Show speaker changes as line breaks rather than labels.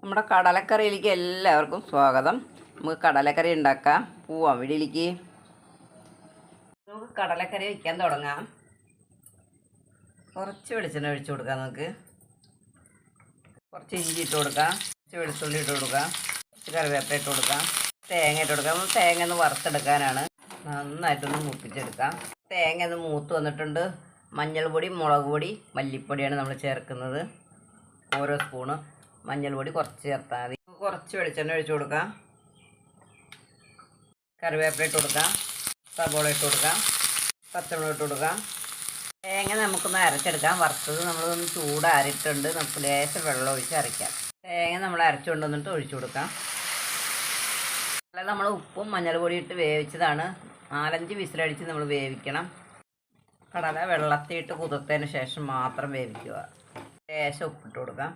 നമ്മുടെ കടലക്കറിയിലേക്ക് എല്ലാവർക്കും സ്വാഗതം. നമുക്ക് കടലക്കറി ഉണ്ടാക്കാം. പോവാം വീട്ടിലേക്ക്. നമുക്ക് കടലക്കറി വയ്ക്കാൻ തുടങ്ങാം. കുറച്ച് വെളിച്ചെണ്ണ ഒഴിച്ചു കൊടുക്കാം. നമുക്ക് കുറച്ച് ഇഞ്ചി ഇട്ട് കൊടുക്കാം, കുറച്ച് വെളുത്തുള്ളി ഇട്ട് കൊടുക്കാം, കുറച്ച് കറിവേപ്പില ഇട്ട് കൊടുക്കാം, തേങ്ങ ഇട്ട് കൊടുക്കാം. തേങ്ങ ഒന്ന് വറുത്തെടുക്കാനാണ്. നന്നായിട്ടൊന്ന് മൂപ്പിച്ചെടുക്കാം. തേങ്ങ ഒന്ന് മൂത്ത് വന്നിട്ടുണ്ട്. മഞ്ഞൾ പൊടി, മുളക് പൊടി, മല്ലിപ്പൊടിയാണ് നമ്മൾ ചേർക്കുന്നത്. ഓരോ സ്പൂണ് മഞ്ഞൾപ്പൊടി കുറച്ച് ചേർത്താൽ മതി. കുറച്ച് വെളിച്ചെണ്ണ ഒഴിച്ചു കൊടുക്കാം. കറിവേപ്പില ഇട്ട് കൊടുക്കാം, സവോള ഇട്ട് കൊടുക്കാം, പച്ചമുളക് ഇട്ട് കൊടുക്കാം. തേങ്ങ നമുക്കൊന്ന് അരച്ചെടുക്കാം. വറുത്തത് നമ്മളൊന്ന് ചൂടാറിയിട്ടുണ്ട്. നമുക്ക് ലേശം വെള്ളം ഒഴിച്ച് അരയ്ക്കാം. തേങ്ങ നമ്മൾ അരച്ചുകൊണ്ട് വന്നിട്ട് ഒഴിച്ചു കൊടുക്കാം. അല്ലാതെ നമ്മൾ ഉപ്പും മഞ്ഞൾപ്പൊടി ഇട്ട് വേവിച്ചതാണ്. 4-5 വിസിലടിച്ച് നമ്മൾ വേവിക്കണം. കടല വെള്ളത്തിയിട്ട് കുതിർത്തതിന് ശേഷം മാത്രം വേവിക്കുക. ലേശം ഉപ്പിട്ട് കൊടുക്കാം.